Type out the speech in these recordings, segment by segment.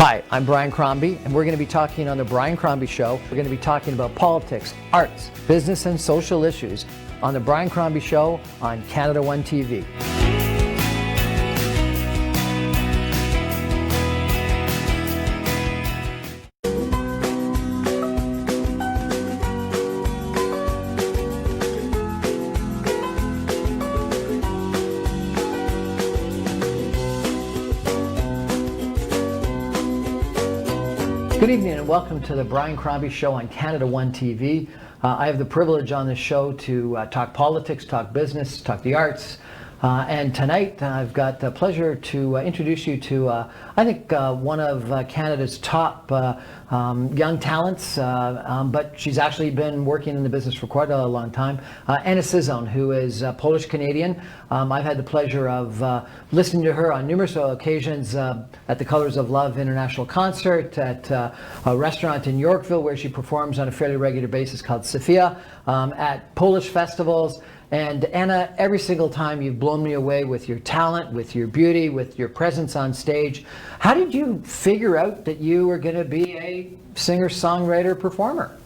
Hi, I'm Brian Crombie, and we're going to be talking on the Brian Crombie Show. We're going to be talking about politics, arts, business, and social issues on the Brian Crombie Show on Canada One TV. Good evening and welcome to the Brian Crombie Show on Canada One TV. I have the privilege on this show to talk politics, talk business, talk the arts. And tonight I've got the pleasure to introduce you to, I think, one of Canada's top young talents, but she's actually been working in the business for quite a long time. Anna Cyzon, who is Polish-Canadian. I've had the pleasure of listening to her on numerous occasions at the Colors of Love International Concert, at a restaurant in Yorkville where she performs on a fairly regular basis called Sofia, at Polish festivals. And Anna, every single time you've blown me away with your talent, with your beauty, with your presence on stage. How did you figure out that you were going to be a singer-songwriter performer?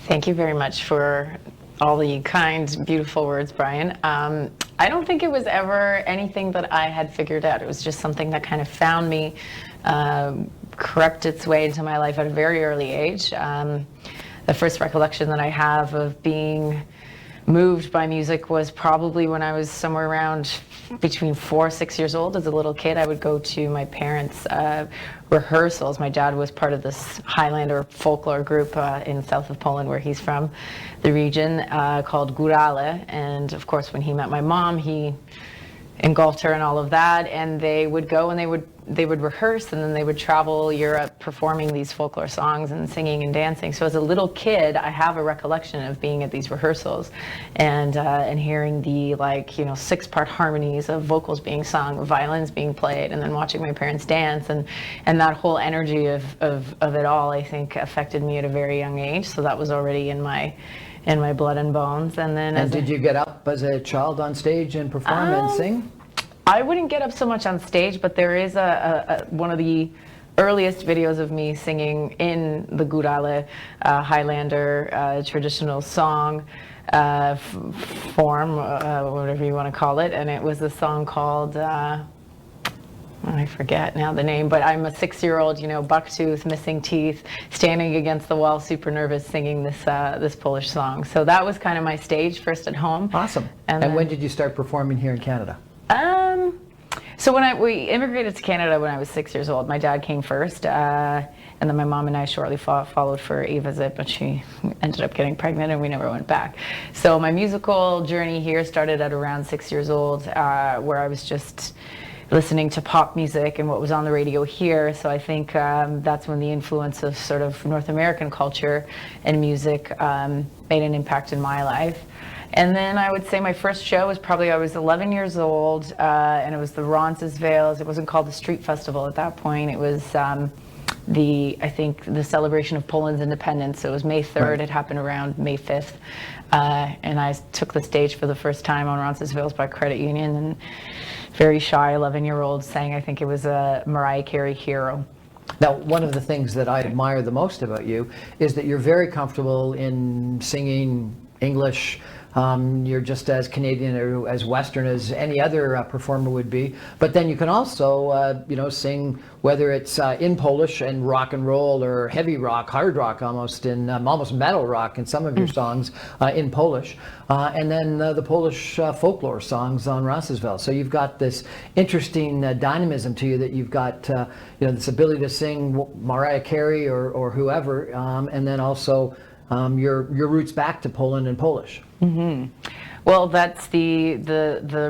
Thank you very much for all the kind, beautiful words, Brian. I don't think it was ever anything that I had figured out. It was just something that kind of found me, crept its way into my life at a very early age. The first recollection that I have of being moved by music was probably when I was somewhere around between 4 or 6 years old. As a little kid, I would go to my parents' rehearsals. My dad was part of this Highlander folklore group in south of Poland, where he's from, the region, called Górale. And of course, when he met my mom, he engulfed her and all of that, and they would go and they would rehearse, and then they would travel Europe performing these folklore songs and singing and dancing. So as a little kid, I have a recollection of being at these rehearsals and hearing the 6-part harmonies of vocals being sung, violins being played, and then watching my parents dance, and that whole energy of it all, I think, affected me at a very young age. So that was already in my blood and bones. And then did you get up as a child on stage and perform and sing? I wouldn't get up so much on stage, but there is one of the earliest videos of me singing in the Górale Highlander traditional song form, whatever you want to call it, and it was a song called I forget now the name, but I'm a 6-year-old, bucktooth, missing teeth, standing against the wall, super nervous, singing this Polish song. So that was kind of my stage first at home. Awesome. And when did you start performing here in Canada? So we immigrated to Canada when I was 6 years old. My dad came first, and then my mom and I shortly followed for a visit, but she ended up getting pregnant and we never went back. So my musical journey here started at around 6 years old, where I was just listening to pop music and what was on the radio here. So I think that's when the influence of sort of North American culture and music made an impact in my life. And then I would say my first show was probably, I was 11 years old, and it was the Roncesvalles. It wasn't called the Street Festival at that point. It was I think the celebration of Poland's independence. So it was May 3rd. Right. It happened around May 5th. And I took the stage for the first time on Roncesvalles by Credit Union, and very shy 11-year-old sang, I think it was a Mariah Carey Hero. Now, one of the things that I admire the most about you is that you're very comfortable in singing English. You're just as Canadian or as Western as any other performer would be. But then you can also, sing, whether it's in Polish and rock and roll, or heavy rock, hard rock almost, in almost metal rock in some of your songs in Polish. And then the Polish folklore songs on Roncesvalles. So you've got this interesting dynamism to you, that you've got this ability to sing Mariah Carey or whoever, and then also your roots back to Poland and Polish. Mm-hmm. Well, that's the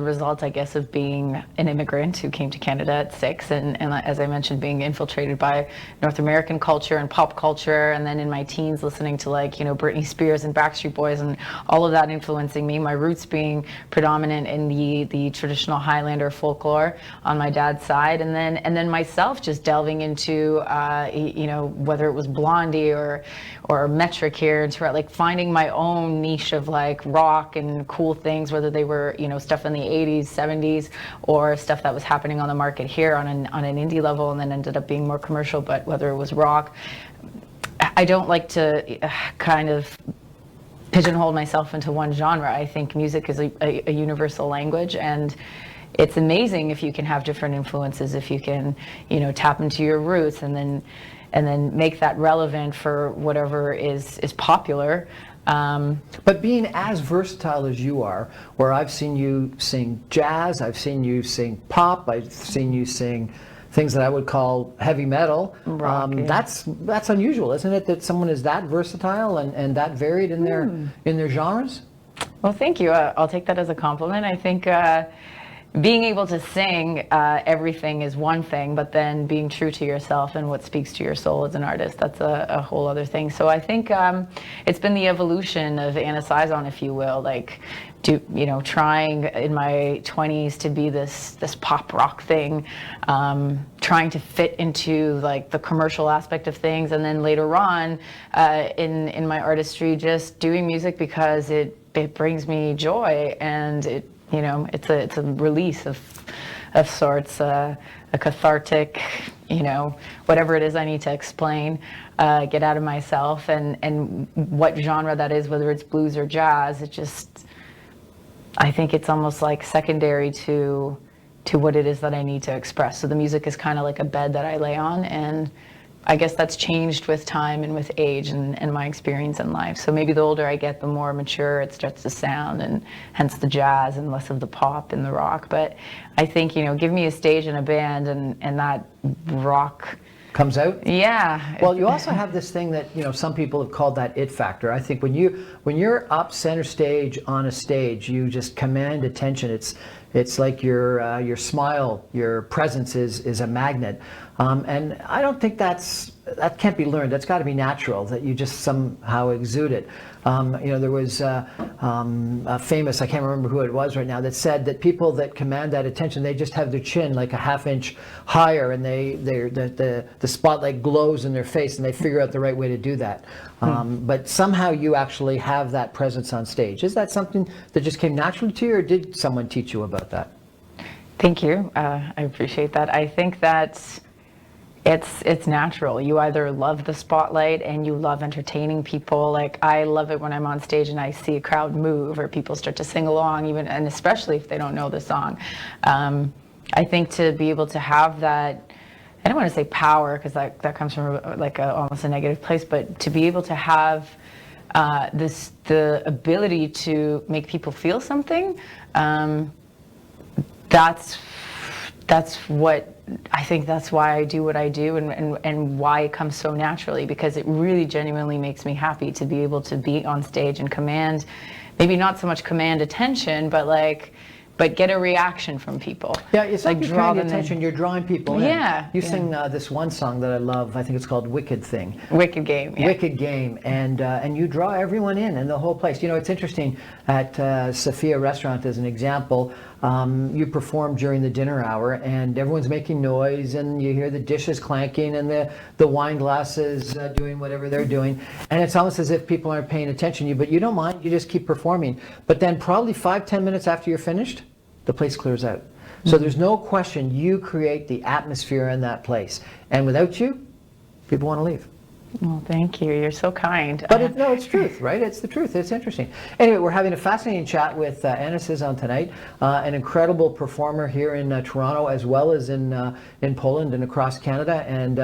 result, I guess, of being an immigrant who came to Canada at 6, and as I mentioned, being infiltrated by North American culture and pop culture, and then in my teens listening to Britney Spears and Backstreet Boys, and all of that influencing me. My roots being predominant in the traditional Highlander folklore on my dad's side, and then myself just delving into whether it was Blondie or Metric here, and finding my own niche of rock and cool things, whether they were, stuff in the 80s, 70s, or stuff that was happening on the market here on an indie level and then ended up being more commercial, but whether it was rock. I don't like to kind of pigeonhole myself into one genre. I think music is a universal language, and it's amazing if you can have different influences, if you can, tap into your roots and then make that relevant for whatever is popular. But being as versatile as you are, where I've seen you sing jazz, I've seen you sing pop, I've seen you sing things that I would call heavy metal. Rock, yeah. That's unusual, isn't it? That someone is that versatile and that varied in their genres. Well, thank you. I'll take that as a compliment. I think being able to sing everything is one thing, but then being true to yourself and what speaks to your soul as an artist, that's a whole other thing. So I think it's been the evolution of Anna Cyzon, if you will, trying in my 20s to be this pop rock thing, trying to fit into like the commercial aspect of things, and then later on in my artistry, just doing music because it brings me joy, and it's a release of sorts, a cathartic, whatever it is I need to explain, get out of myself, and what genre that is, whether it's blues or jazz, I think it's almost like secondary to what it is that I need to express. So the music is kind of like a bed that I lay on, and I guess that's changed with time and with age and my experience in life. So maybe the older I get, the more mature it starts to sound, and hence the jazz and less of the pop and the rock. But I think, give me a stage and a band and that rock comes out. Yeah. Well, you also have this thing that some people have called that it factor. I think when you're up center stage on a stage, you just command attention. It's like your smile, your presence is a magnet, and I don't think that can't be learned. That's got to be natural, that you just somehow exude it. There was a famous, I can't remember who it was right now, that said that people that command that attention, they just have their chin like a half-inch higher, and the spotlight glows in their face, and they figure out the right way to do that. But somehow you actually have that presence on stage. Is that something that just came naturally to you, or did someone teach you about that? Thank you. I appreciate that. I think that it's natural. You either love the spotlight and you love entertaining people. Like, I love it when I'm on stage and I see a crowd move or people start to sing along, and especially if they don't know the song. I think to be able to have that, I don't want to say power, because that comes from almost a negative place, but to be able to have the ability to make people feel something, that's what I think, that's why I do what I do, and why it comes so naturally, because it really genuinely makes me happy to be able to be on stage and command, maybe not so much command attention, but get a reaction from people. Yeah, it's like you're drawing attention, you're drawing people in. Yeah. You sing this one song that I love, I think it's called Wicked Thing. Wicked Game, yeah. Wicked Game, and you draw everyone in, and the whole place. It's interesting, at Sophia Restaurant, as an example, you perform during the dinner hour, and everyone's making noise, and you hear the dishes clanking, and the wine glasses doing whatever they're doing, and it's almost as if people aren't paying attention to you, but you don't mind, you just keep performing. But then probably 5-10 minutes after you're finished, the place clears out. So there's no question, you create the atmosphere in that place, and without you, people want to leave. Well, thank you. You're so kind. But it's truth, right? It's the truth. It's interesting. Anyway, we're having a fascinating chat with Anna Cyzon tonight, an incredible performer here in Toronto, as well as in Poland and across Canada. And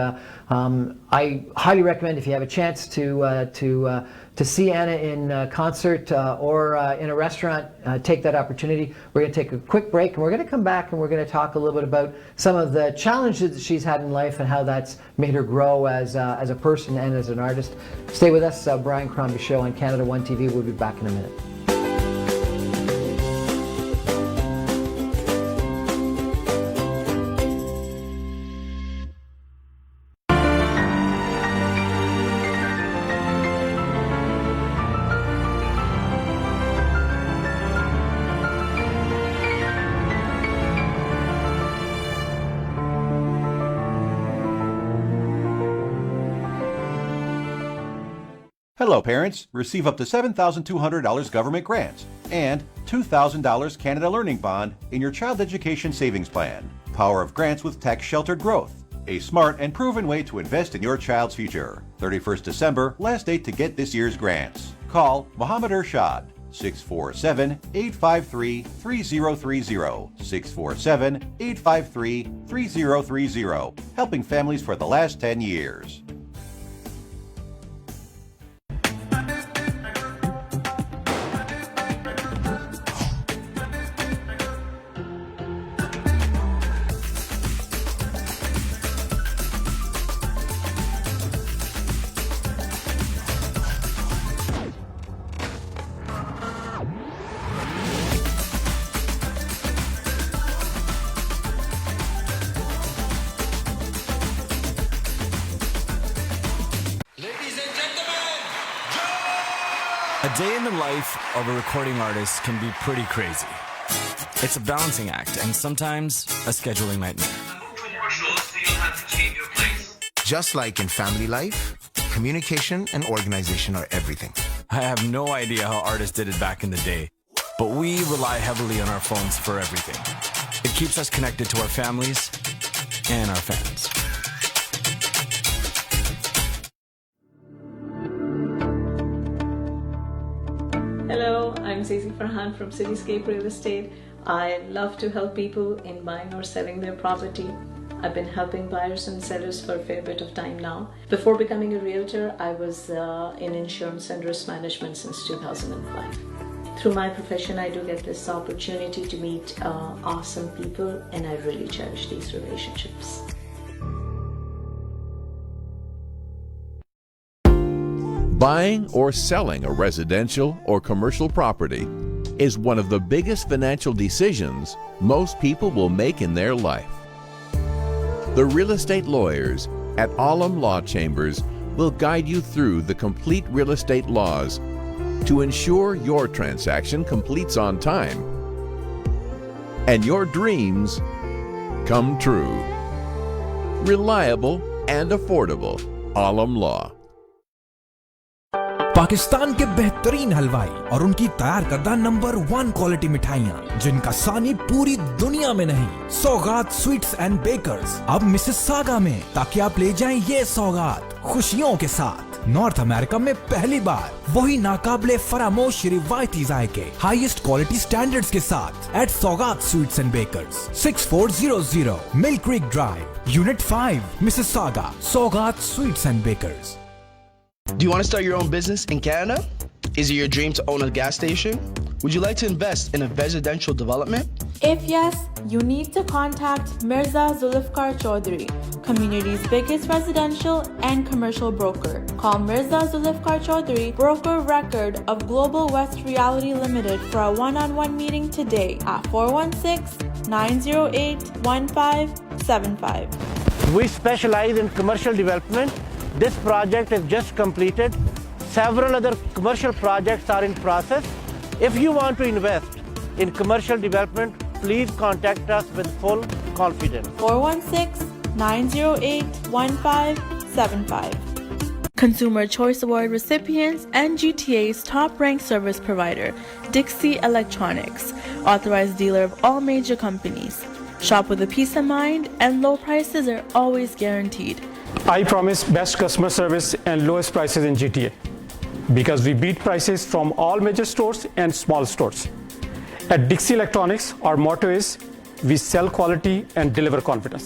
I highly recommend, if you have a chance to see Anna in concert or in a restaurant, take that opportunity. We're going to take a quick break, and we're going to come back, and we're going to talk a little bit about some of the challenges that she's had in life and how that's made her grow as a person and as an artist. Stay with us, Brian Crombie Show on Canada One TV. We'll be back in a minute. Hello, parents. Receive up to $7,200 government grants and $2,000 Canada Learning Bond in your child education savings plan. Power of grants with tax-sheltered growth. A smart and proven way to invest in your child's future. 31st December, last date to get this year's grants. Call Mohammed Ershad, 647-853-3030. 647-853-3030. Helping families for the last 10 years. A day in the life of a recording artist can be pretty crazy. It's a balancing act and sometimes a scheduling nightmare. Just like in family life, communication and organization are everything. I have no idea how artists did it back in the day, but we rely heavily on our phones for everything. It keeps us connected to our families and our fans. Hello, I'm Zizi Farhan from Cityscape Real Estate. I love to help people in buying or selling their property. I've been helping buyers and sellers for a fair bit of time now. Before becoming a realtor, I was in insurance and risk management since 2005. Through my profession, I do get this opportunity to meet awesome people, and I really cherish these relationships. Buying or selling a residential or commercial property is one of the biggest financial decisions most people will make in their life. The real estate lawyers at Alam Law Chambers will guide you through the complete real estate laws to ensure your transaction completes on time and your dreams come true. Reliable and affordable. Alam Law. Pakistan के बेहतरीन हलवाई और उनकी तैयार करदा number 1 quality मिठाइयाँ जिनका सानी पूरी दुनिया में नहीं। सौगात स्वीट्स एंड बेकर्स अब मिसिसागा में, ताकि आप ले जाएं ये सौगात खुशियों के साथ। नॉर्थ अमेरिका में पहली बार वही नाकाबिले फरामोश रिवायती जायके हाईएस्ट क्वालिटी स्टैंडर्ड्स के साथ at Saugat Sweets and Bakers, 6400 Mill Creek Drive, unit 5, Mississauga. Saugat Sweets and Bakers. Do you want to start your own business in Canada? Is it your dream to own a gas station? Would you like to invest in a residential development? If yes, you need to contact Mirza Zulfikar Chaudhary, community's biggest residential and commercial broker. Call Mirza Zulfikar Chaudhary, broker record of Global West Reality Limited, for a one-on-one meeting today at 416-908-1575. We specialize in commercial development. This project is just completed. Several other commercial projects are in process. If you want to invest in commercial development, please contact us with full confidence. 416-908-1575. Consumer Choice Award recipients and GTA's top-ranked service provider, Dixie Electronics, authorized dealer of all major companies. Shop with a peace of mind, and low prices are always guaranteed. I promise best customer service and lowest prices in GTA because we beat prices from all major stores and small stores. At Dixie Electronics, our motto is we sell quality and deliver confidence.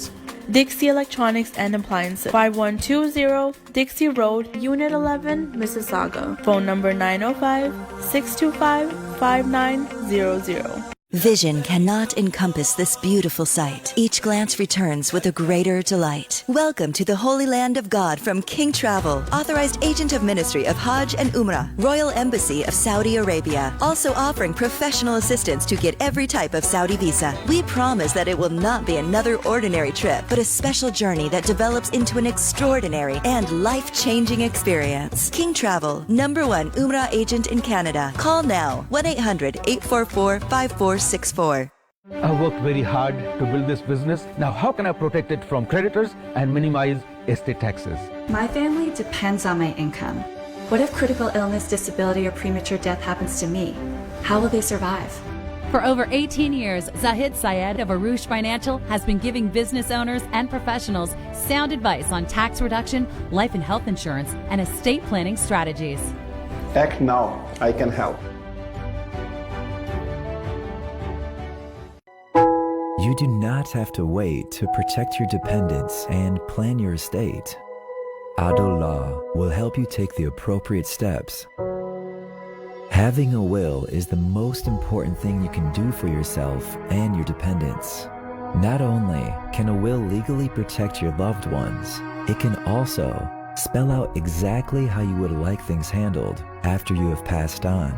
Dixie Electronics and Appliances, 5120 Dixie Road, Unit 11, Mississauga. Phone number 905-625-5900. Vision cannot encompass this beautiful sight. Each glance returns with a greater delight. Welcome to the Holy Land of God from King Travel, authorized agent of Ministry of Hajj and Umrah, Royal Embassy of Saudi Arabia, also offering professional assistance to get every type of Saudi visa. We promise that it will not be another ordinary trip, but a special journey that develops into an extraordinary and life-changing experience. King Travel, #1 Umrah agent in Canada. Call now, 1-800-844-5464. I worked very hard to build this business. Now how can I protect it from creditors and minimize estate taxes? My family depends on my income. What if critical illness, disability, or premature death happens to me? How will they survive? For over 18 years, Zahid Syed of Arush Financial has been giving business owners and professionals sound advice on tax reduction, life and health insurance, and estate planning strategies. Act now. I can help. You do not have to wait to protect your dependents and plan your estate. Ado Law will help you take the appropriate steps. Having a will is the most important thing you can do for yourself and your dependents. Not only can a will legally protect your loved ones, it can also spell out exactly how you would like things handled after you have passed on.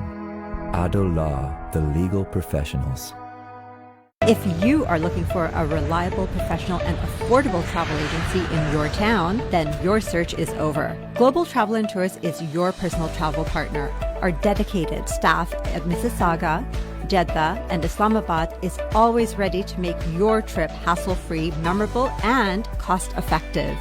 Ado Law, the legal professionals. If you are looking for a reliable, professional, and affordable travel agency in your town, then your search is over. Global Travel and Tours is your personal travel partner. Our dedicated staff at Mississauga, Jeddah, and Islamabad is always ready to make your trip hassle-free, memorable, and cost-effective.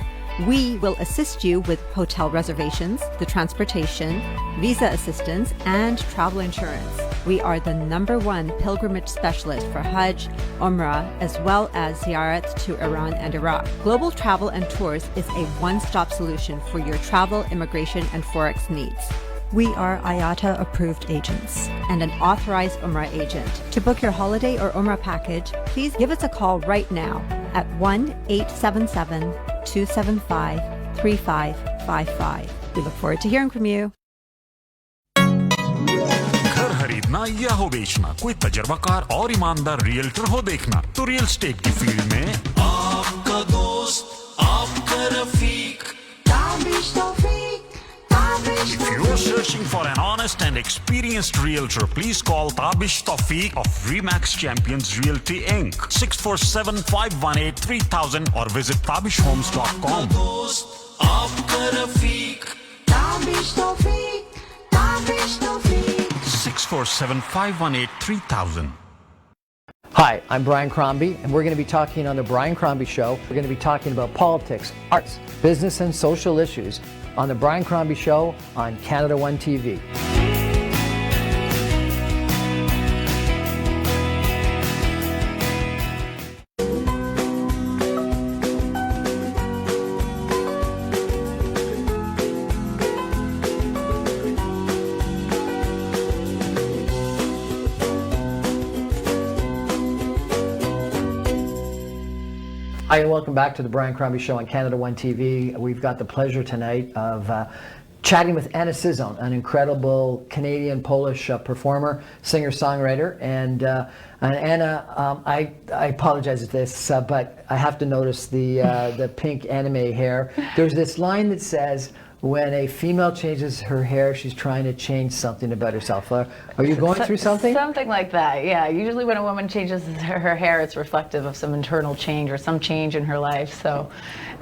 We will assist you with hotel reservations, the transportation, visa assistance, and travel insurance. We are the #1 pilgrimage specialist for Hajj, Umrah, as well as ziyarat to Iran and Iraq. Global Travel and Tours is a one-stop solution for your travel, immigration, and Forex needs. We are IATA approved agents and an authorized Umrah agent. To book your holiday or Umrah package, please give us a call right now at 1-877-275-3555. We look forward to hearing from you. घर खरीदना या हो बेचना, कोई तजर्बाकार और ईमानदार realtor हो देखना, तो रियल स्टेट की फील्ड में आपका दोस्त, आपका रफीक, ताबिश तौफीक। If you're searching for an honest and experienced realtor, please call Tabish Tawfiq of Remax Champions Realty Inc. 647-518-3000 or visit tabishhomes.com. 647-518-3000. Hi, I'm Brian Crombie, and we're going to be talking on the Brian Crombie Show. We're going to be talking about politics, arts, business, and social issues on the Brian Crombie Show on Canada One TV. Hi, and welcome back to the Brian Crombie Show on Canada One TV. We've got the pleasure tonight of chatting with Anna Cyzon, an incredible Canadian-Polish performer, singer-songwriter. And Anna, I apologize for this, but I have to notice the pink anime hair. There's this line that says, when a female changes her hair, she's trying to change something about herself. Are you going through something? Something like that, yeah. Usually when a woman changes her hair, it's reflective of some internal change or some change in her life. So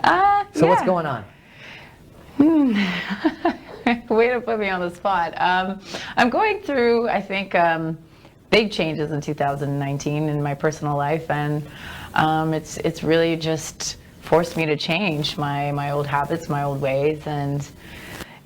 what's going on? Way to put me on the spot. I'm going through, I think, big changes in 2019 in my personal life, and it's really just forced me to change my old habits, my old ways. And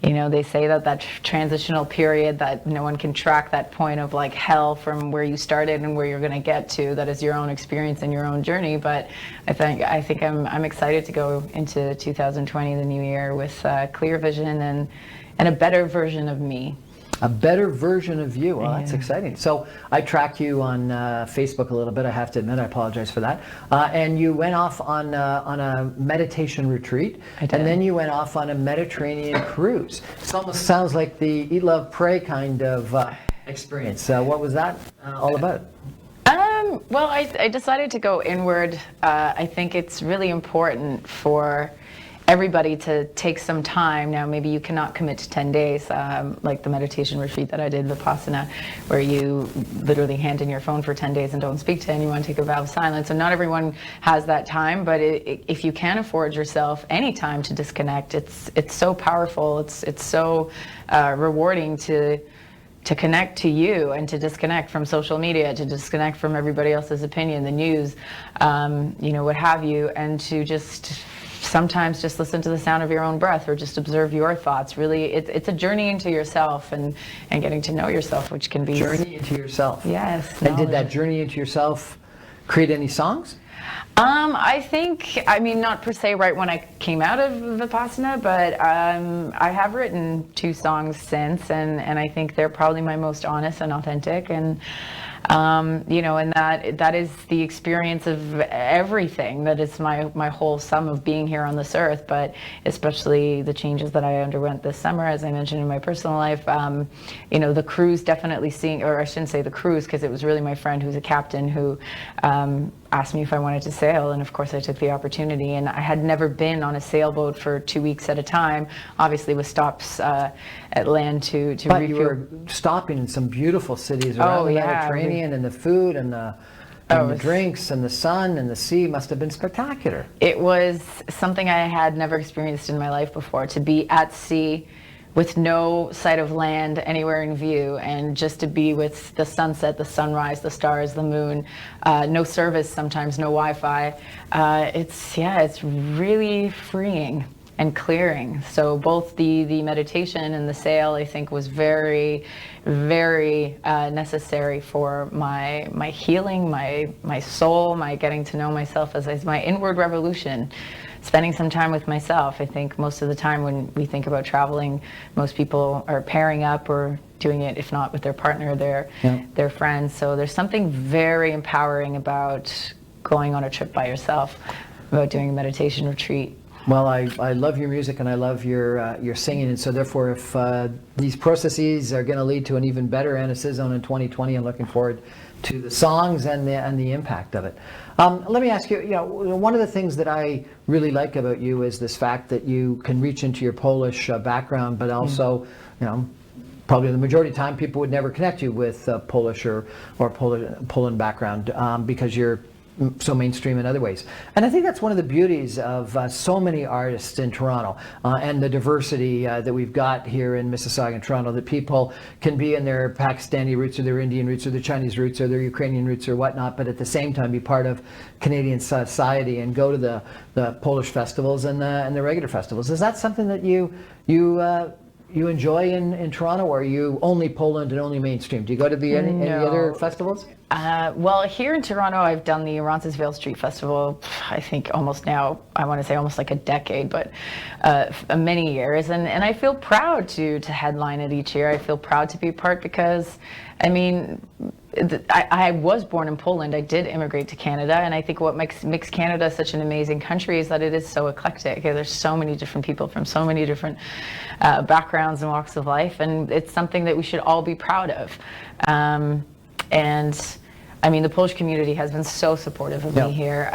you know, they say that transitional period, that no one can track that point of like hell from where you started and where you're going to get to. That is your own experience and your own journey. But I think I'm excited to go into 2020, the new year, with clear vision and a better version of me. A better version of you. Well, that's exciting. So I tracked you on Facebook a little bit. I have to admit, I apologize for that. And you went off on a meditation retreat. I did. And then you went off on a Mediterranean cruise. It almost sounds like the Eat, Love, Pray kind of experience. What was that all about? Well, I decided to go inward. I think it's really important for everybody to take some time. Now, maybe you cannot commit to 10 days, like the meditation retreat that I did, Vipassana, where you literally hand in your phone for 10 days and don't speak to anyone, take a vow of silence. So not everyone has that time, but if you can afford yourself any time to disconnect, it's so powerful. It's so rewarding to connect to you and to disconnect from social media, to disconnect from everybody else's opinion, the news, what have you, and to just sometimes just listen to the sound of your own breath, or just observe your thoughts. Really, it's a journey into yourself and getting to know yourself, which can be... Journey into yourself. Yes. And did that journey into yourself create any songs? I think, I mean, not per se right when I came out of Vipassana, but I have written 2 songs since, and I think they're probably my most honest and authentic, and you know, and that is the experience of everything. That is my whole sum of being here on this earth, but especially the changes that I underwent this summer, as I mentioned in my personal life. You know, the cruise definitely seeing, or I shouldn't say the cruise, because it was really my friend who's a captain who asked me if I wanted to sail, and of course I took the opportunity. And I had never been on a sailboat for 2 weeks at a time, obviously with stops at land to But refuel. you were stopping in some beautiful cities around the Mediterranean, and the food and the drinks and the sun and the sea must have been spectacular. It was something I had never experienced in my life before, to be at sea with no sight of land anywhere in view, and just to be with the sunset, the sunrise, the stars, the moon, no service sometimes, no Wi-Fi. It's really freeing and clearing. So both the meditation and the sail, I think, was very, very necessary for my healing, my soul, my getting to know myself, as my inward revolution. Spending some time with myself. I think most of the time when we think about traveling, most people are pairing up or doing it, if not with their partner, their friends. So there's something very empowering about going on a trip by yourself, about doing a meditation retreat. Well, I love your music and I love your singing, and so therefore, if these processes are going to lead to an even better Anna Cyzon in 2020, I'm looking forward to the songs and the impact of it. Let me ask you, one of the things that I really like about you is this fact that you can reach into your Polish background, but also, probably the majority of the time people would never connect you with Polish or Poland background because you're so mainstream in other ways. And I think that's one of the beauties of so many artists in Toronto and the diversity that we've got here in Mississauga and Toronto, that people can be in their Pakistani roots or their Indian roots or their Chinese roots or their Ukrainian roots or whatnot, but at the same time be part of Canadian society and go to the Polish festivals and the regular festivals. Is that something that you enjoy in Toronto, or are you only Poland and only mainstream? Do you go to any other festivals? Well, here in Toronto, I've done the Roncesvalles Street Festival, I think almost like a decade, but many years. And I feel proud to headline it each year. I feel proud to be a part because, I mean, I was born in Poland. I did immigrate to Canada, and I think what makes Canada such an amazing country is that it is so eclectic. There's so many different people from so many different backgrounds and walks of life, and it's something that we should all be proud of. And I mean, the Polish community has been so supportive of me here,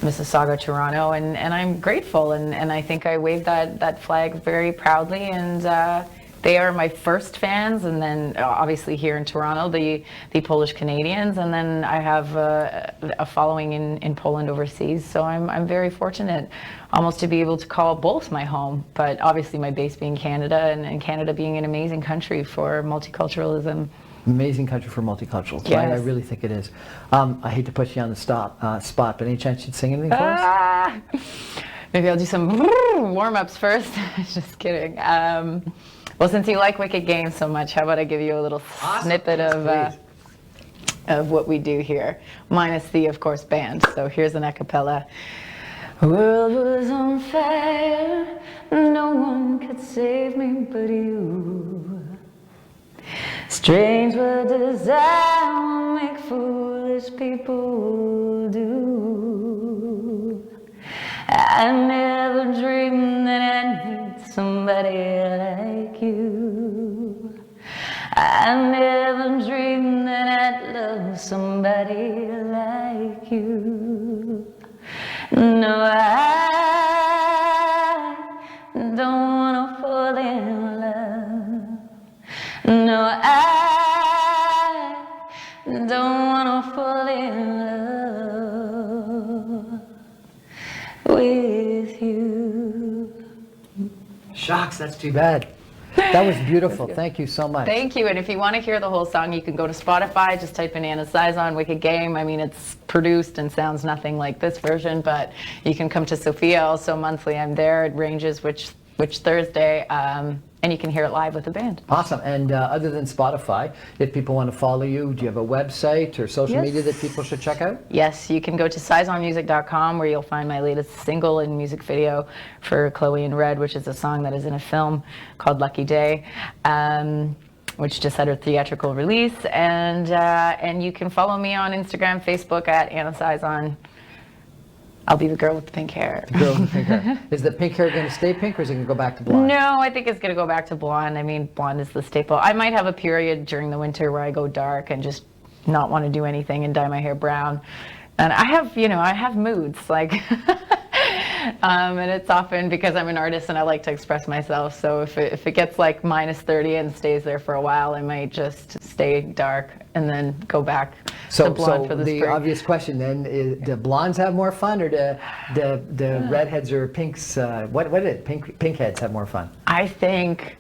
Mississauga, Toronto, and I'm grateful, and I think I wave that flag very proudly, and they are my first fans, and then obviously here in Toronto, the Polish Canadians, and then I have a following in Poland overseas, so I'm very fortunate almost to be able to call both my home, but obviously my base being Canada, and Canada being an amazing country for multiculturalism. Amazing country for multicultural. Yes. I really think it is. I hate to put you on the spot, but any chance you'd sing anything for us? Maybe I'll do some warm-ups first. Just kidding. Well, since you like Wicked Games so much, how about I give you a little snippet of what we do here, minus the, of course, band. So here's an a cappella. World was on fire, no one could save me but you. Strange what desire make foolish people do. I never dreamed that I'd meet somebody like you. I never dreamed that I'd love somebody like you. No, I don't wanna fall in love. No, I don't wanna fall in love with you. Shucks, that's too bad. That was beautiful. Thank you so much. Thank you. And if you want to hear the whole song, you can go to Spotify. Just type in Anna Cyzon, Wicked Game. I mean, it's produced and sounds nothing like this version, but you can come to Sophia also monthly. I'm there. It ranges which Thursday. And you can hear it live with the band. Awesome. And other than Spotify, if people want to follow you, do you have a website or social media that people should check out? Yes, you can go to cyzonmusic.com where you'll find my latest single and music video for Chloe in Red, which is a song that is in a film called Lucky Day, which just had a theatrical release. And you can follow me on Instagram, Facebook at Anna Cyzon. I'll be the girl with the pink hair. The girl with the pink hair. Is the pink hair going to stay pink, or is it going to go back to blonde? No, I think it's going to go back to blonde. I mean, blonde is the staple. I might have a period during the winter where I go dark and just not want to do anything and dye my hair brown. And I have moods, like, and it's often because I'm an artist and I like to express myself. So if it gets like -30 and stays there for a while, I might just stay dark and then go back to blonde for the spring. Obvious question then is: do blondes have more fun, or do redheads or pinks? What did pink heads have more fun? I think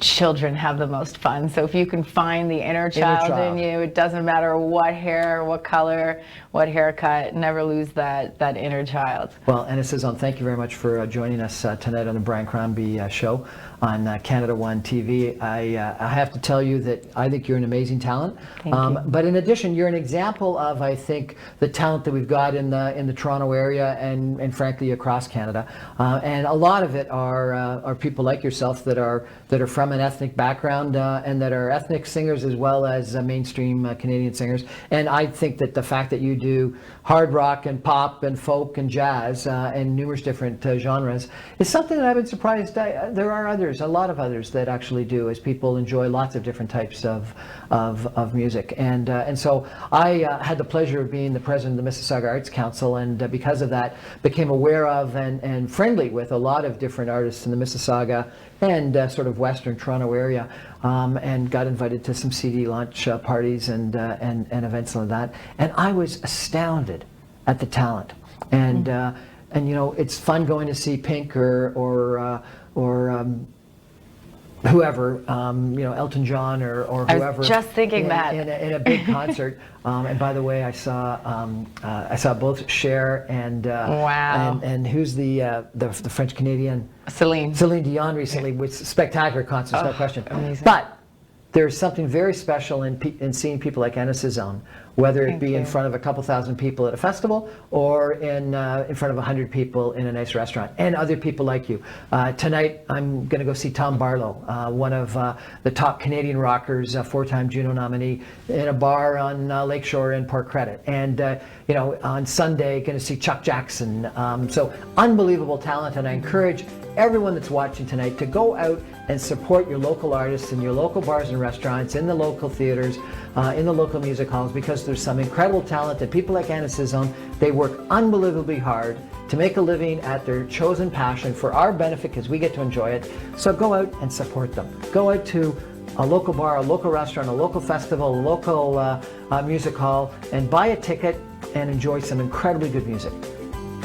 children have the most fun. So if you can find the inner child in you, it doesn't matter what hair, what color, what haircut, never lose that inner child. Well, Anna Cyzon, thank you very much for joining us tonight on the Brian Crombie show on Canada One TV. I have to tell you that I think you're an amazing talent. Thank you. But in addition, you're an example of, I think, the talent that we've got in the Toronto area and frankly across Canada. And a lot of it are people like yourself that are from an ethnic background and that are ethnic singers as well as mainstream Canadian singers. And I think that the fact that you do hard rock and pop and folk and jazz and numerous different genres is something that I've been surprised. There are a lot of others that actually do, as people enjoy lots of different types of music. And so I had the pleasure of being the president of the Mississauga Arts Council, and because of that became aware of and friendly with a lot of different artists in the Mississauga and sort of Western Toronto area, and got invited to some CD launch parties and events like that. And I was astounded at the talent. And you know, it's fun going to see Pink or whoever, you know, Elton John or whoever. I was just thinking that in a big concert. And by the way, I saw both Cher and wow. and who's the French Canadian Celine Dion recently, with spectacular concerts, no question. Amazing. But there's something very special in seeing people like Anna Cyzon, whether it be in front of a couple thousand people at a festival or in front of 100 people in a nice restaurant, and other people like you. Tonight, I'm going to go see Tom Barlow, one of the top Canadian rockers, four-time Juno nominee, in a bar on Lakeshore in Port Credit. And you know, on Sunday, going to see Chuck Jackson. So unbelievable talent, and I encourage everyone that's watching tonight to go out and support your local artists in your local bars and restaurants, in the local theaters, in the local music halls, because there's some incredible talent that people like Anna Cyzon, they work unbelievably hard to make a living at their chosen passion for our benefit because we get to enjoy it. So go out and support them. Go out to a local bar, a local restaurant, a local festival, a local music hall, and buy a ticket and enjoy some incredibly good music.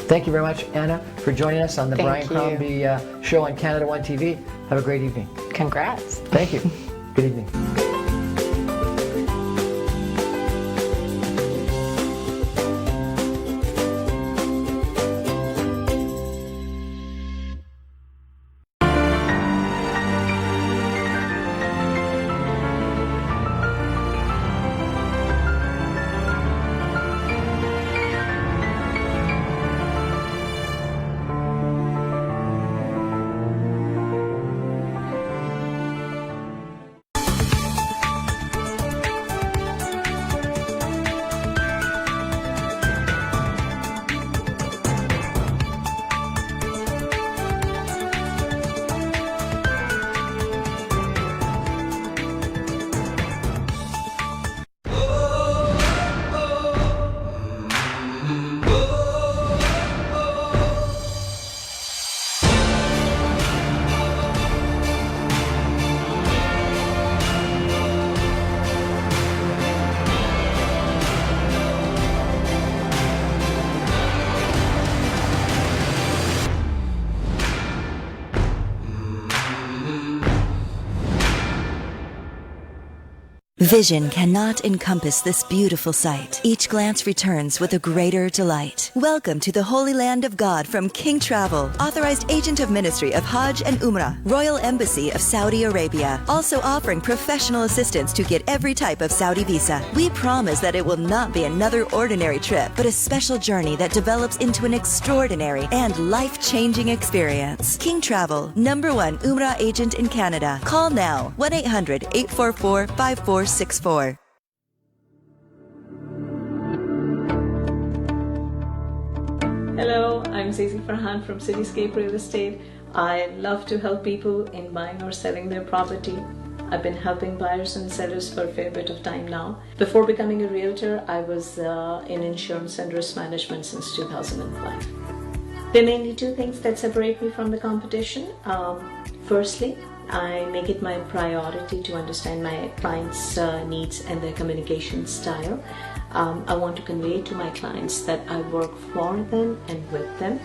Thank you very much, Anna, for joining us on the Brian Crombie show on Canada One TV. Have a great evening. Congrats. Thank you. Good evening. Vision cannot encompass this beautiful sight. Each glance returns with a greater delight. Welcome to the Holy Land of God from King Travel, authorized agent of ministry of Hajj and Umrah, Royal Embassy of Saudi Arabia, also offering professional assistance to get every type of Saudi visa. We promise that it will not be another ordinary trip, but a special journey that develops into an extraordinary and life-changing experience. King Travel, #1 Umrah agent in Canada. Call now, 1-800-844-5464. Hello, I'm Zizi Farhan from Cityscape Real Estate. I love to help people in buying or selling their property. I've been helping buyers and sellers for a fair bit of time now. Before becoming a realtor, I was in insurance and risk management since 2005. There are mainly two things that separate me from the competition. Firstly, I make it my priority to understand my clients' needs and their communication style. I want to convey to my clients that I work for them and with them.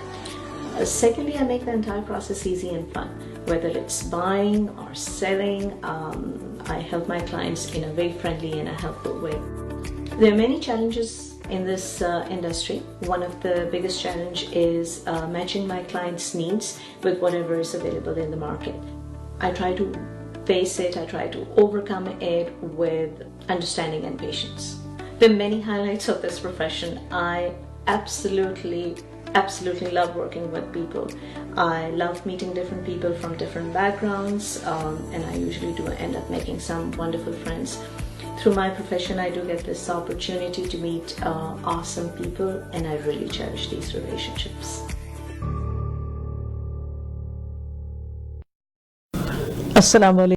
Secondly, I make the entire process easy and fun. Whether it's buying or selling, I help my clients in a very friendly and a helpful way. There are many challenges in this industry. One of the biggest challenge is matching my clients' needs with whatever is available in the market. I try to face it, I try to overcome it with understanding and patience. There are many highlights of this profession. I absolutely love working with people. I love meeting different people from different backgrounds, and I usually do end up making some wonderful friends. Through my profession, I do get this opportunity to meet awesome people, and I really cherish these relationships. Assalamu alaikum.